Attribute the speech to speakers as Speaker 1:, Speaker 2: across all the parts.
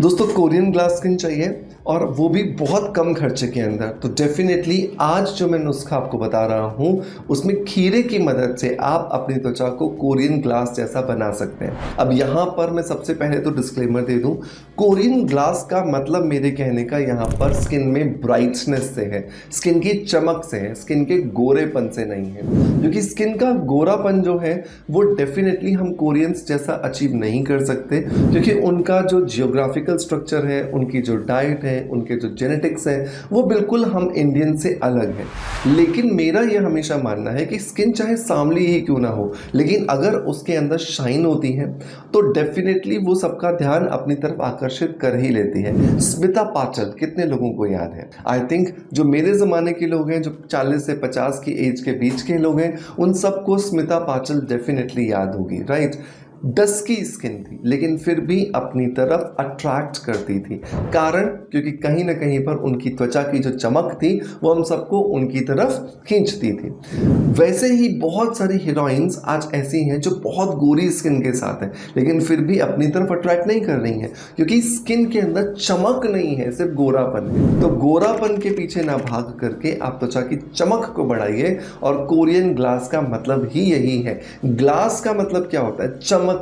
Speaker 1: दोस्तों Korean glass skin चाहिए और वो भी बहुत कम खर्चे के अंदर। तो डेफिनेटली आज जो मैं नुस्खा आपको बता रहा हूँ उसमें खीरे की मदद से आप अपनी त्वचा को कोरियन ग्लास जैसा बना सकते हैं। अब यहाँ पर मैं सबसे पहले तो डिस्क्लेमर दे दूँ, कोरियन ग्लास का मतलब मेरे कहने का यहाँ पर स्किन में ब्राइटनेस से है, स्किन की चमक से है, स्किन के गोरेपन से नहीं है। क्योंकि स्किन का गोरापन जो है वो डेफिनेटली हम कोरियंस जैसा अचीव नहीं कर सकते, क्योंकि उनका जो जियोग्राफिकल स्ट्रक्चर है, उनकी जो डाइट है, उनके जो जेनेटिक्स है वो बिल्कुल हम इंडियन से अलग है। लेकिन मेरा ये हमेशा मानना है कि स्किन चाहे सांवली ही क्यों ना हो, लेकिन अगर उसके अंदर शाइन होती है तो डेफिनेटली वो सबका ध्यान अपनी तरफ आकर्षित कर ही लेती है। स्मिता पाटिल कितने लोगों को याद है? आई थिंक जो मेरे ज़माने के लोग हैं, जो 40 से 50 की एज के बीच के लोग हैं, उन सबको स्मिता पाटिल डेफिनेटली याद होगी, राइट? डस्की स्किन थी लेकिन फिर भी अपनी तरफ अट्रैक्ट करती थी। कारण क्योंकि कहीं ना कहीं पर उनकी त्वचा की जो चमक थी वो हम सबको उनकी तरफ खींचती थी। वैसे ही बहुत सारी हीरोइंस आज ऐसी हैं जो बहुत गोरी स्किन के साथ हैं लेकिन फिर भी अपनी तरफ अट्रैक्ट नहीं कर रही हैं, क्योंकि स्किन के अंदर चमक नहीं है, सिर्फ गोरापन है। तो गोरापन के पीछे ना भाग करके आप त्वचा की चमक को बढ़ाइए, और कोरियन ग्लास का मतलब ही यही है। ग्लास का मतलब क्या होता है? चमक,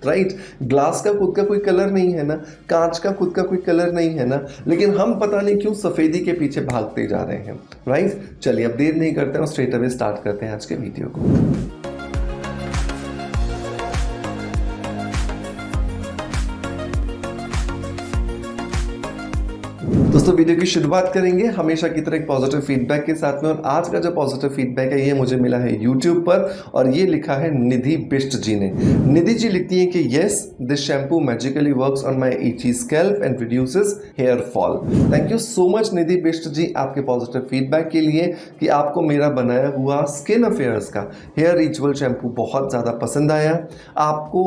Speaker 1: राइट? ग्लास का खुद का कोई कलर नहीं है ना, कांच का खुद का कोई कलर नहीं है ना, लेकिन हम पता नहीं क्यों सफेदी के पीछे भागते जा रहे हैं, राइट? चलिए अब देर नहीं करते हैं और स्ट्रेट अवे स्टार्ट करते हैं आज के वीडियो को। दोस्तों वीडियो की शुरुआत करेंगे हमेशा की तरह एक पॉजिटिव फीडबैक के साथ में, और आज का जो पॉजिटिव फीडबैक है ये मुझे मिला है यूट्यूब पर, और ये लिखा है निधि बिष्ट जी ने। निधि जी लिखती हैं कि yes, this shampoo magically works on my itchy scalp and reduces hair fall. Thank you so much Nidhi Bisht ji आपके पॉजिटिव फीडबैक के लिए, कि आपको मेरा बनाया हुआ स्किन अफेयर्स का हेयर रिचुअल शैम्पू बहुत ज़्यादा पसंद आया। आपको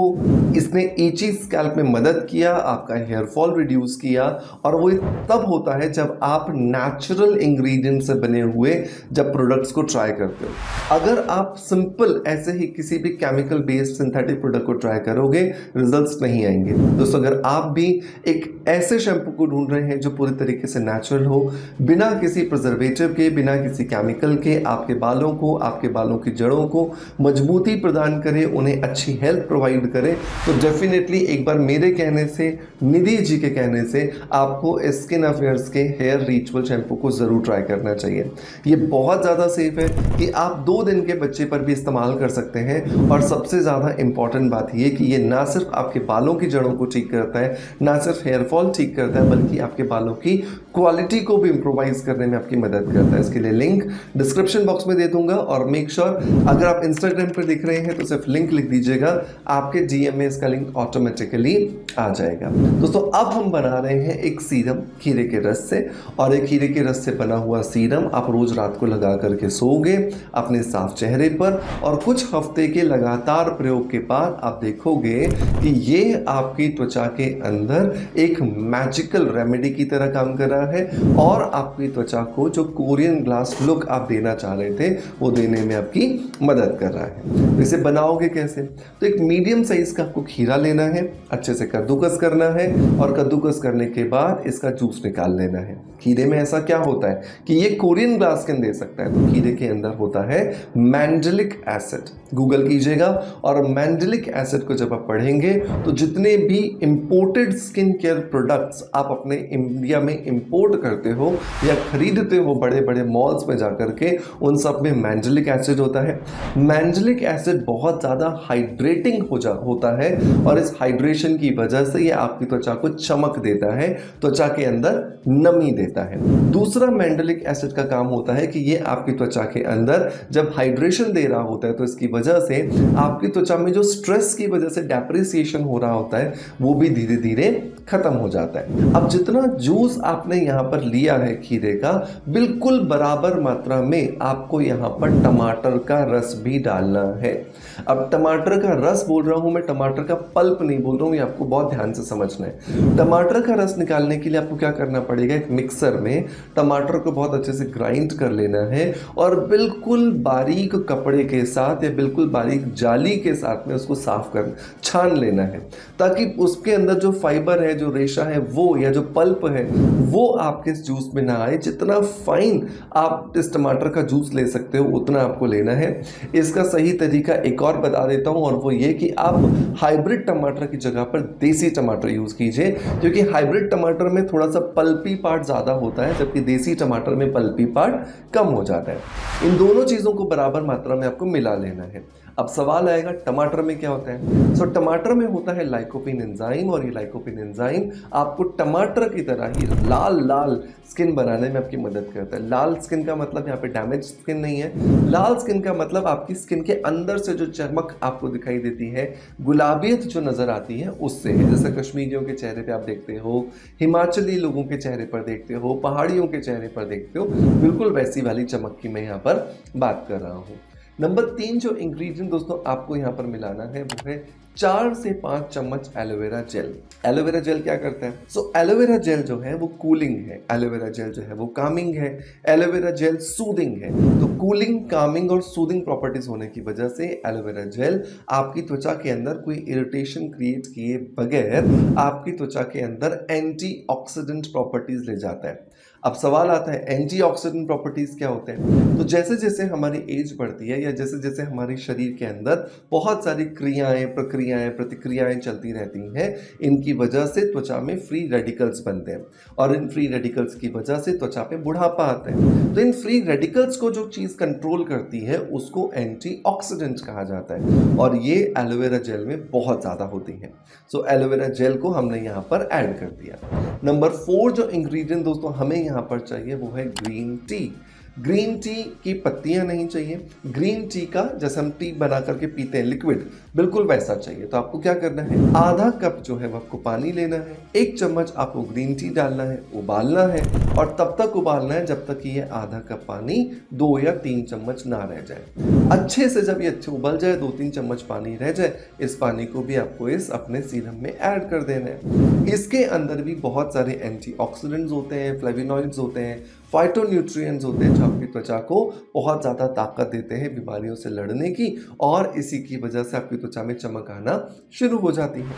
Speaker 1: इसने इची स्कैल्प में मदद किया, आपका हेयर फॉल रिड्यूस किया, और वो तब होता है जब आप नेचुरल इंग्रेडिएंट से बने हुए जब प्रोडक्ट्स को ट्राई करते हो। अगर आप सिंपल ऐसे ही किसी भी केमिकल बेस्ड सिंथेटिक प्रोडक्ट को ट्राई करोगे, रिजल्ट्स नहीं आएंगे। दोस्तों अगर आप भी एक ऐसे शैम्पू को ढूंढ रहे हैं जो पूरी तरीके से नेचुरल हो, बिना किसी प्रिजर्वेटिव के, बिना किसी केमिकल के, आपके बालों को, आपके बालों की जड़ों को मजबूती प्रदान करे, उन्हें अच्छी हेल्थ प्रोवाइड करे, तो डेफिनेटली एक बार मेरे कहने से, निधि जी के कहने से, आपको स्किन अफेयर्स के हेयर रिचुअल शैम्पू को ज़रूर ट्राई करना चाहिए। ये बहुत ज़्यादा सेफ है कि आप 2 दिन के बच्चे पर भी इस्तेमाल कर सकते हैं, और सबसे ज़्यादा इंपॉर्टेंट बात ये कि ये ना सिर्फ आपके बालों की जड़ों को ठीक करता है, ना सिर्फ हेयर फॉल ठीक करता है, बल्कि आपके बालों की क्वालिटी को भी इम्प्रोवाइज करने में आपकी मदद करता है। इसके लिए लिंक डिस्क्रिप्शन बॉक्स में दे दूंगा, और मेक श्योर अगर आप इंस्टाग्राम पर दिख रहे हैं तो सिर्फ लिंक लिख दीजिएगा, आपके डीएम में इसका लिंक ऑटोमेटिकली आ जाएगा। दोस्तों अब हम बना रहे हैं एक सीरम खीरे के रस से, और एक खीरे के रस से बना हुआ सीरम आप रोज रात को लगा करके सोओगे अपने साफ चेहरे पर, और कुछ हफ्ते के लगातार प्रयोग के बाद आप देखोगे कि ये आपकी त्वचा के अंदर एक मैजिकल रेमेडी की तरह काम कर रहा है, और आपकी त्वचा को जो कोरियन ग्लास लुक आप देना चाह रहे थे वो देने में आपकी मदद कर रहा है। इसे बनाओगे कैसे? तो एक मीडियम साइज का आपको खीरा लेना है, अच्छे से कद्दूकस करना है, और कद्दूकस करने के बाद इसका जूस निकाल लेना है। खीरे में ऐसा क्या होता है कि ये कोरियन ग्लास स्किन दे सकता है? तो खीरे के अंदर होता है मैंडेलिक एसिड। गूगल कीजिएगा, और मैंडेलिक एसिड को जब आप पढ़ेंगे तो जितने भी इंपोर्टेड स्किन केयर प्रोडक्ट्स आप अपने इंडिया में इंपोर्ट करते हो या खरीदते हो बड़े बड़े मॉल्स में जाकर के, उन सब में मैंडेलिक एसिड होता है। मैंडेलिक एसिड बहुत ज़्यादा हाइड्रेटिंग होता है, और इस हाइड्रेशन की वजह से ये आपकी त्वचा को चमक देता है, त्वचा के अंदर नमी देता है। दूसरा मैंडेलिक एसिड का काम होता है कि ये आपकी त्वचा के अंदर जब हाइड्रेशन दे रहा होता है तो इसकी वजह से आपकी त्वचा में जो स्ट्रेस की वजह से डेप्रिसिएशन हो रहा होता है वो भी धीरे धीरे खत्म हो जाता है। अब जितना जूस आपने यहाँ पर लिया है खीरे का, बिल्कुल बराबर मात्रा में आपको यहाँ पर टमाटर का रस भी डालना है। अब टमाटर का रस बोल रहा हूँ मैं, टमाटर का पल्प नहीं बोल रहा हूँ, ये आपको बहुत ध्यान से समझना है। टमाटर का रस निकालने के लिए आपको क्या करना करना पड़ेगा एक मिक्सर में, टमाटर को बहुत अच्छे से ग्राइंड कर लेना है और बिल्कुल बारीक कपड़े के साथ या बिल्कुल बारीक जाली के साथ में उसको साफ कर छान लेना है, ताकि उसके अंदर जो फाइबर है, जो रेशा है वो, या जो पल्प है वो आपके इस जूस में ना आए। जितना फाइन आप इस टमाटर का जूस ले सकते हो उतना आपको लेना है। इसका सही तरीका एक और बता देता हूँ, और वो ये कि आप हाइब्रिड टमाटर की जगह पर देसी टमाटर यूज़ कीजिए, क्योंकि हाइब्रिड टमाटर में थोड़ा सा पल्पी पार्ट ज़्यादा होता है, जबकि देसी टमाटर में पल्पी पार्ट कम हो जाता है। इन दोनों चीज़ों को बराबर मात्रा में आपको मिला लेना है। अब सवाल आएगा टमाटर में क्या होता है। सो टमाटर में होता है लाइकोपिन एंजाइम, और ये लाइकोपिन एंजाइम आपको टमाटर की तरह ही लाल लाल स्किन बनाने में आपकी मदद करता है। लाल स्किन का मतलब यहाँ पे डैमेज स्किन नहीं है, लाल स्किन का मतलब आपकी स्किन के अंदर से जो चमक आपको दिखाई देती है, गुलाबियत जो नजर आती है उससे है। जैसे कश्मीरियों के चेहरे पे आप देखते हो, हिमाचली लोगों के चेहरे पर देखते हो, पहाड़ियों के चेहरे पर देखते हो, बिल्कुल वैसी वाली चमक की मैं यहाँ पर बात कर रहा हूँ। नंबर 3 जो इंग्रेडिएंट दोस्तों आपको यहाँ पर मिलाना है वो है 4 से 5 चम्मच एलोवेरा जेल। एलोवेरा जेल क्या करता है? सो एलोवेरा जेल जो है वो कूलिंग है, एलोवेरा जेल जो है वो कामिंग है, एलोवेरा जेल सूदिंग है। तो कूलिंग, कामिंग और सूदिंग प्रॉपर्टीज होने की वजह से एलोवेरा जेल आपकी त्वचा के अंदर कोई इरिटेशन क्रिएट किए बगैर आपकी त्वचा के अंदर एंटीऑक्सीडेंट प्रॉपर्टीज ले जाता है। अब सवाल आता है एंटीऑक्सीडेंट प्रॉपर्टीज क्या होते हैं? तो जैसे जैसे हमारी एज बढ़ती है या जैसे जैसे हमारे शरीर के अंदर बहुत सारी क्रियाएं, प्रक्रियाएं, प्रतिक्रियाएं चलती रहती हैं, इनकी वजह से त्वचा में फ्री रेडिकल्स बनते हैं, और इन फ्री रेडिकल्स की वजह से त्वचा पे बुढ़ापा आता है। तो इन फ्री रेडिकल्स को जो चीज़ कंट्रोल करती है उसको एंटीऑक्सीडेंट कहा जाता है, और ये एलोवेरा जेल में बहुत ज़्यादा होती है। सो एलोवेरा जेल को हमने यहाँ पर ऐड कर दिया। नंबर 4 जो इंग्रेडिएंट दोस्तों हमें यहाँ पर चाहिए वो है ग्रीन टी। ग्रीन टी की पत्तियां नहीं चाहिए, ग्रीन टी का जैसे हम टी बना करके पीते हैं लिक्विड, बिल्कुल वैसा चाहिए। तो आपको क्या करना है, आधा कप जो है वो आपको पानी लेना है, 1 चम्मच आपको ग्रीन टी डालना है, उबालना है, और तब तक उबालना है जब तक कि ये आधा कप पानी 2 या 3 चम्मच ना रह जाए। अच्छे से जब ये अच्छे उबल जाए, 2-3 चम्मच पानी रह जाए, इस पानी को भी आपको इस अपने सीरम में ऐड कर देना है। इसके अंदर भी बहुत सारे एंटीऑक्सीडेंट्स होते हैं, फ्लेवोनॉइड्स होते हैं, फाइटोन्यूट्रिएंट्स होते हैं जो आपकी त्वचा को बहुत ज़्यादा ताकत देते हैं बीमारियों से लड़ने की, और इसी की वजह से आपकी त्वचा में चमक आना शुरू हो जाती है।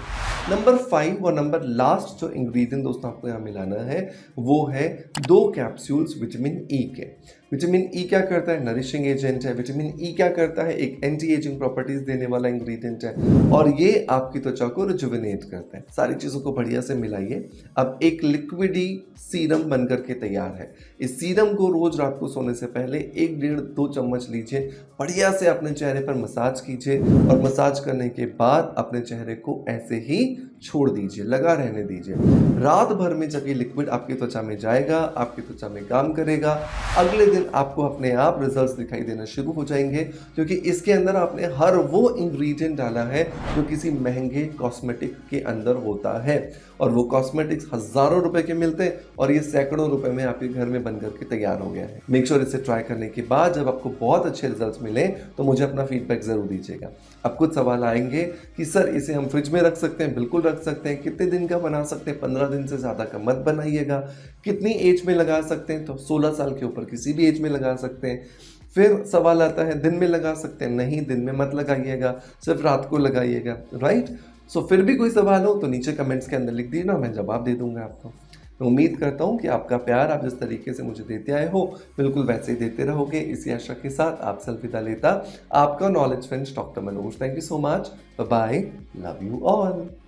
Speaker 1: नंबर 5 और नंबर लास्ट जो इंग्रेडिएंट दोस्तों आपको यहाँ मिलाना है वो है 2 कैप्सूल्स विटामिन ई के। विटामिन ई क्या करता है? नरिशिंग एजेंट है। विटामिन ई क्या करता है? एक एंटी एजिंग प्रॉपर्टीज देने वाला इंग्रेडिएंट है, और ये आपकी त्वचा को रिजुविनेट करता है। सारी चीज़ों को बढ़िया से मिलाइए। अब एक लिक्विडी सीरम बन करके तैयार है। इस सीरम को रोज रात को सोने से पहले 1-1.5-2 चम्मच लीजिए, बढ़िया से अपने चेहरे पर मसाज कीजिए, और मसाज करने के बाद अपने चेहरे को ऐसे ही छोड़ दीजिए, लगा रहने दीजिए। रात भर में जब ये लिक्विड आपकी त्वचा में जाएगा, आपकी त्वचा में काम करेगा, अगले दिन आपको अपने आप रिजल्ट्स दिखाई देना शुरू हो जाएंगे, क्योंकि इसके अंदर आपने हर वो इंग्रेडिएंट डाला है जो किसी महंगे कॉस्मेटिक के अंदर होता है, और वो कॉस्मेटिक्स हज़ारों रुपए के मिलते हैं, और ये सैकड़ों रुपए में आपके घर में बनकर के तैयार हो गया है। मेक श्योर इसे ट्राई करने के बाद जब आपको बहुत अच्छे रिजल्ट्स मिले तो मुझे अपना फीडबैक ज़रूर दीजिएगा। अब कुछ सवाल आएंगे कि सर इसे हम फ्रिज में रख सकते हैं? बिल्कुल रख सकते हैं। कितने दिन का बना सकते हैं? 15 दिन से ज़्यादा का मत बनाइएगा। कितनी एज में लगा सकते हैं? तो 16 साल के ऊपर किसी भी एज में लगा सकते हैं। फिर सवाल आता है दिन में लगा सकते हैं? नहीं, दिन में मत लगाइएगा, सिर्फ रात को लगाइएगा, राइट। सो फिर भी कोई सवाल हो तो नीचे कमेंट्स के अंदर लिख दीजिए, मैं जवाब दे दूंगा आपको। मैं उम्मीद करता हूँ कि आपका प्यार आप जिस तरीके से मुझे देते आए हो बिल्कुल वैसे ही देते रहोगे। इसी आशा के साथ आपसे अलविदा लेता आपका knowledge friend doctor Manoj. Thank you so much, bye bye, love you all.